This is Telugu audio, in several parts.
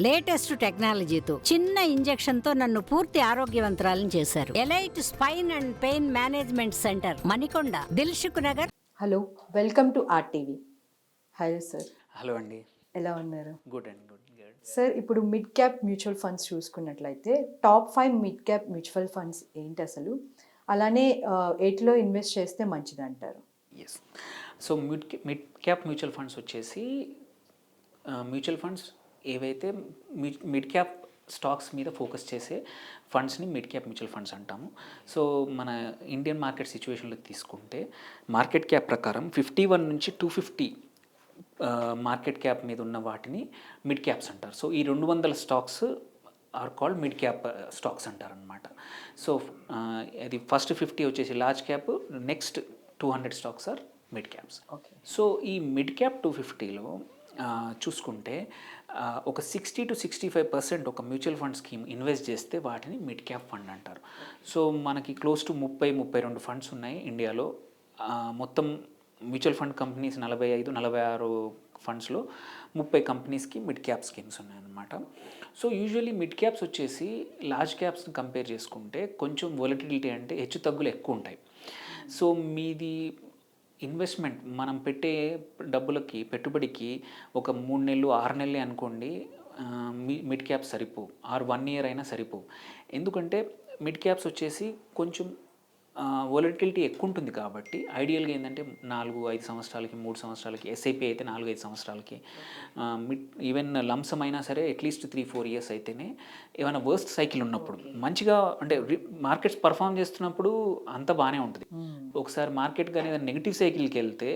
లేటెస్ట్ టెక్నాలజీతో చిన్న ఇంజెక్షన్ తో నన్ను పూర్తి ఆరోగ్యవంతురాలను చేశారు. Elite spine and pain management centre, Manikonda, Dilsukhnagar. Hello, welcome to RTV. Hello sir. Hello అండి. ఎలా ఉన్నారు? గుడ్ అండి, గుడ్. సార్, ఇప్పుడు మిడ్ క్యాప్ మ్యూచువల్ ఫండ్స్ చూసుకున్నట్లయితే top 5 mid cap mutual funds ఏంటి అసలు? అలానే ఎయిట్లో ఇన్వెస్ట్ చేస్తే మంచిది అంటారు? Yes. So mid cap mutual funds వచ్చేసి మ్యూచువల్ ఫండ్స్ ఏవైతే మిడ్ క్యాప్ స్టాక్స్ మీద ఫోకస్ చేసే ఫండ్స్ని మిడ్ క్యాప్ మ్యూచువల్ ఫండ్స్ అంటాము. సో మన ఇండియన్ మార్కెట్ సిచ్యువేషన్లో తీసుకుంటే మార్కెట్ క్యాప్ ప్రకారం 51 నుంచి 250 మార్కెట్ క్యాప్ మీద ఉన్న వాటిని మిడ్ క్యాప్స్ అంటారు. సో ఈ 200 stocks are called mid cap stocks అంటారనమాట. సో అది ఫస్ట్ 50 వచ్చేసి large cap, next 200 stocks are mid caps. Okay. So ఈ మిడ్ క్యాప్ 250లో చూసుకుంటే ఒక 60 to 65% ఒక మ్యూచువల్ ఫండ్ స్కీమ్ ఇన్వెస్ట్ చేస్తే వాటిని మిడ్ క్యాప్ ఫండ్ అంటారు. సో మనకి క్లోజ్ టు 30-32 ఫండ్స్ ఉన్నాయి ఇండియాలో. మొత్తం మ్యూచువల్ ఫండ్ కంపెనీస్ 45-46 ఫండ్స్లో 30 కంపెనీస్కి మిడ్ క్యాప్ స్కీమ్స్ ఉన్నాయన్నమాట. సో యూజువల్లీ మిడ్ క్యాప్స్ వచ్చేసి లార్జ్ క్యాప్స్ని కంపేర్ చేసుకుంటే కొంచెం వొలటిలిటీ అంటే హెచ్చు తగ్గులు ఎక్కువ ఉంటాయి. సో మీది ఇన్వెస్ట్మెంట్ మనం పెట్టే డబ్బులకి, పెట్టుబడికి ఒక 3 నెలలు 6 నెలలే అనుకోండి, మిడ్ క్యాప్స్ సరిపోవు, ఆర్ 1 year అయినా సరిపోవు. ఎందుకంటే మిడ్ క్యాప్స్ వచ్చేసి కొంచెం వొలటిలిటీ ఎక్కువ ఉంటుంది కాబట్టి ఐడియల్గా ఏంటంటే 4-5 సంవత్సరాలకి, 3 సంవత్సరాలకి, ఎస్ఐపి అయితే 4-5 సంవత్సరాలకి, ఈవెన్ లంసమ్ అయినా సరే అట్లీస్ట్ 3-4 years అయితేనే ఏమైనా వర్స్ట్ సైకిల్ ఉన్నప్పుడు మంచిగా అంటే మార్కెట్స్ పర్ఫామ్ చేస్తున్నప్పుడు అంతా బాగానే ఉంటుంది. ఒకసారి మార్కెట్ కానీ ఏదైనా నెగిటివ్ సైకిల్కి వెళ్తే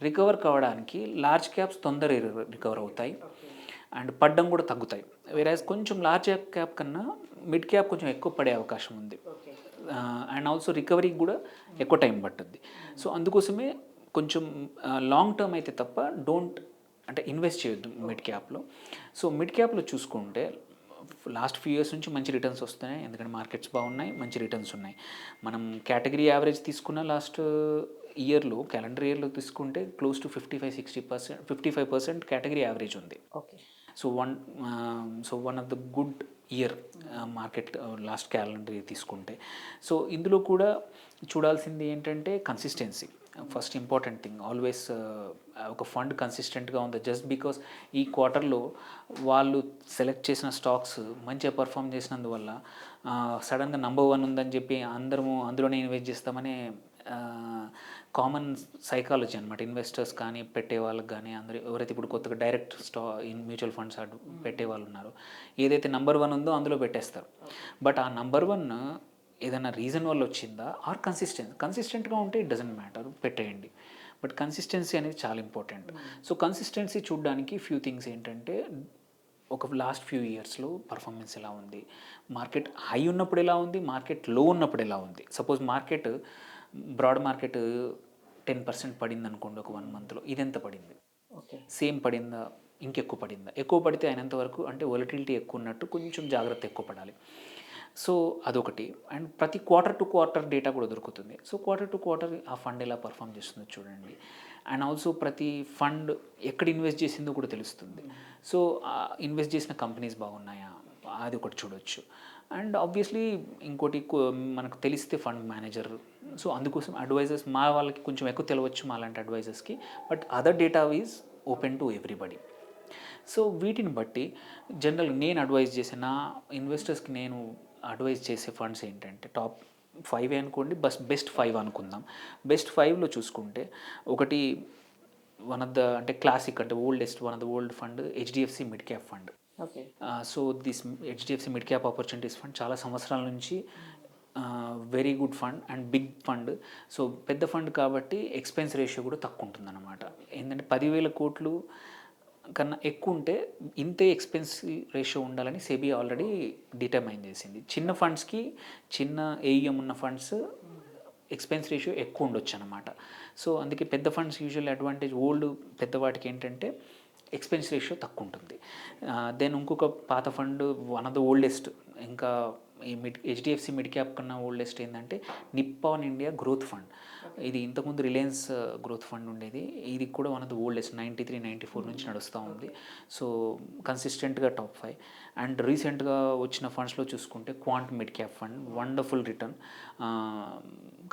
రికవర్ కావడానికి లార్జ్ క్యాప్స్ తొందర రికవర్ అవుతాయి అండ్ పడ్డం కూడా తగ్గుతాయి. వేరేస్ కొంచెం లార్జ్ క్యాప్ కన్నా మిడ్ క్యాప్ కొంచెం ఎక్కువ పడే అవకాశం ఉంది అండ్ ఆల్సో రికవరీకి కూడా ఎక్కువ టైం పట్టుద్ది. సో అందుకోసమే కొంచెం లాంగ్ టర్మ్ అయితే తప్ప అంటే ఇన్వెస్ట్ చేయొద్దు మిడ్ క్యాప్లో. సో మిడ్ క్యాప్లో చూసుకుంటే లాస్ట్ ఫ్యూ ఇయర్స్ నుంచి మంచి రిటర్న్స్ వస్తున్నాయి, ఎందుకంటే మార్కెట్స్ బాగున్నాయి, మంచి రిటర్న్స్ ఉన్నాయి. మనం కేటగిరీ యావరేజ్ తీసుకున్న లాస్ట్ ఇయర్లో, క్యాలెండర్ ఇయర్లో తీసుకుంటే క్లోజ్ టు 55-60%, 55% కేటగిరీ యావరేజ్ ఉంది. Okay. So one of the good year market last calendar year తీసుకుంటే. సో ఇందులో కూడా చూడాల్సింది ఏంటంటే consistency first important thing. Always ఒక ఫండ్ కన్సిస్టెంట్గా ఉంది జస్ట్ బికాస్ ఈ క్వార్టర్లో వాళ్ళు సెలెక్ట్ చేసిన స్టాక్స్ మంచిగా పర్ఫామ్ చేసినందువల్ల సడన్గా నెంబర్ 1 ఉందని చెప్పి అందరము అందులోనే ఇన్వెస్ట్ చేస్తామనే కామన్ సైకాలజీ అనమాట. ఇన్వెస్టర్స్ కానీ, పెట్టే వాళ్ళకి కానీ, అందరూ ఎవరైతే ఇప్పుడు కొత్తగా డైరెక్ట్ మ్యూచువల్ ఫండ్స్ పెట్టే వాళ్ళు ఉన్నారో ఏదైతే నెంబర్ 1 ఉందో అందులో పెట్టేస్తారు. బట్ ఆ నెంబర్ 1 ఏదైనా రీజన్ వల్ల వచ్చిందా ఆర్ కన్సిస్టెంట్గా ఉంటే ఇట్ డజంట్ మ్యాటర్, పెట్టేయండి. బట్ కన్సిస్టెన్సీ అనేది చాలా ఇంపార్టెంట్. సో కన్సిస్టెన్సీ చూడడానికి ఫ్యూ థింగ్స్ ఏంటంటే ఒక లాస్ట్ ఫ్యూ ఇయర్స్లో పర్ఫార్మెన్స్ ఎలా ఉంది, మార్కెట్ హై ఉన్నప్పుడు ఎలా ఉంది, మార్కెట్ లో ఉన్నప్పుడు ఎలా ఉంది. సపోజ్ మార్కెట్ బ్రాడ్ మార్కెట్ 10% పడింది అనుకోండి ఒక 1 monthలో, ఇది ఎంత పడింది, సేమ్ పడిందా, ఇంకెక్కువ పడిందా? ఎక్కువ పడితే అయినంత వరకు అంటే వొలటిలిటీ ఎక్కువ ఉన్నట్టు కొంచెం జాగ్రత్త ఎక్కువ పడాలి. సో అదొకటి. అండ్ ప్రతి క్వార్టర్ టు క్వార్టర్ డేటా కూడా దొరుకుతుంది. సో క్వార్టర్ టు క్వార్టర్ ఆ ఫండ్ ఎలా పర్ఫామ్ చేస్తుందో చూడండి. అండ్ ఆల్సో ప్రతి ఫండ్ ఎక్కడ ఇన్వెస్ట్ చేసిందో కూడా తెలుస్తుంది. సో ఇన్వెస్ట్ చేసిన కంపెనీస్ బాగున్నాయా అది ఒకటి చూడొచ్చు. అండ్ ఆబ్వియస్లీ ఇంకోటి మనకు తెలిస్తే ఫండ్ మేనేజర్. సో అందుకోసం అడ్వైజర్స్ మా వాళ్ళకి కొంచెం ఎక్కువ తెలియవచ్చు మా లాంటి అడ్వైజర్స్కి, but other data is open to everybody. So వీటిని బట్టి జనరల్ నేను అడ్వైజ్ చేసే నా ఇన్వెస్టర్స్కి నేను అడ్వైజ్ చేసే ఫండ్స్ ఏంటంటే టాప్ 5 అనుకోండి, బెస్ట్ 5 అనుకుందాం. బెస్ట్ 5లో చూసుకుంటే ఒకటి వన్ ఆఫ్ ద అంటే క్లాసిక్ అంటే oldest one of the old fund HDFC mid cap fund. Okay. So this HDFC mid cap opportunities fund చాలా సంవత్సరాల నుంచి very good fund and big fund. So పెద్ద ఫండ్ కాబట్టి ఎక్స్పెన్స్ రేషియో కూడా తక్కువ ఉంటుంది అన్నమాట. ఏంటంటే 10,000 కోట్లు కన్నా ఎక్కువ ఉంటే ఇంతే ఎక్స్పెన్స్ రేషియో ఉండాలని సెబీ ఆల్రెడీ డిటర్మైన్ చేసింది. చిన్న ఫండ్స్కి, చిన్న ఏఈఎం ఉన్న ఫండ్స్ ఎక్స్పెన్స్ రేషియో ఎక్కువ ఉండొచ్చు అనమాట. సో అందుకే పెద్ద ఫండ్స్ యూజువల్ అడ్వాంటేజ్ ఓల్డ్ పెద్దవాటికి ఏంటంటే ఎక్స్పెన్స్ రేషియో తక్కువ ఉంటుంది. దెన్ ఇంకొక పాత fund one of the oldest, ఇంకా ఈ హెచ్డిఎఫ్సి మిడ్ క్యాప్ కన్నా ఓల్డెస్ట్ ఏంటంటే నిప్పాన్ ఇండియా గ్రోత్ ఫండ్. ఇది ఇంతకుముందు రిలయన్స్ గ్రోత్ ఫండ్ ఉండేది, ఇది కూడా వన్ ఆఫ్ ద ఓల్డెస్ట్ 93-94 నుంచి నడుస్తూ ఉంది. సో కన్సిస్టెంట్గా టాప్ 5. అండ్ రీసెంట్గా వచ్చిన ఫండ్స్లో చూసుకుంటే quant mid cap fund, wonderful return,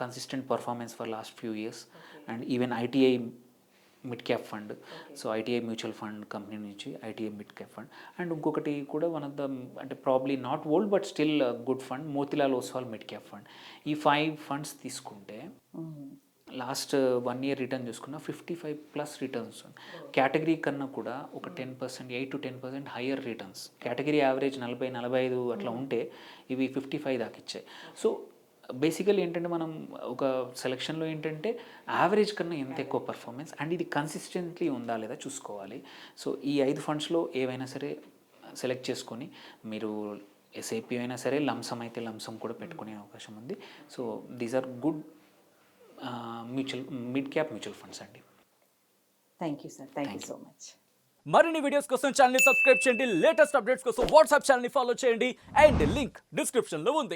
consistent performance for last few years. And even ITI mid cap fund, so ITI mutual fund company నుంచి ITI mid cap fund. And ఇంకొకటి కూడా వన్ ఆఫ్ ద అంటే probably not old but still good fund, Motilal Oswal mid cap fund. ఈ 5 ఫండ్స్ తీసుకుంటే లాస్ట్ 1 ఇయర్ రిటర్న్ చూసుకున్న 55+ రిటర్న్స్. కేటగిరీ కన్నా కూడా ఒక 10%, 8-10% హయ్యర్ రిటర్న్స్. కేటగిరీ యావరేజ్ 40-45 అట్లా ఉంటే ఇవి 55 దాకా ఇచ్చాయి. సో బేసికలీ ఏంటంటే మనం ఒక సెలక్షన్లో ఏంటంటే యావరేజ్ కన్నా ఎంత ఎక్కువ పర్ఫార్మెన్స్ అండ్ ఇది కన్సిస్టెంట్లీ ఉందా లేదా చూసుకోవాలి. సో ఈ 5 ఫండ్స్లో ఏవైనా సరే సెలెక్ట్ చేసుకొని మీరు ఎస్ఐపి అయినా సరే లంసమ్ అయితే లంసమ్ కూడా పెట్టుకునే అవకాశం ఉంది. So these are good mid cap mutual funds అండి. Thank you sir, thank you so much. మరిన్ని వీడియోస్ కోసం ఛానల్ ని సబ్స్క్రైబ్ చేయండి, లేటెస్ట్ అప్డేట్స్ కోసం వాట్సాప్ ఛానల్ ని ఫాలో చేయండి అండ్ లింక్ డిస్క్రిప్షన్ లో ఉంది.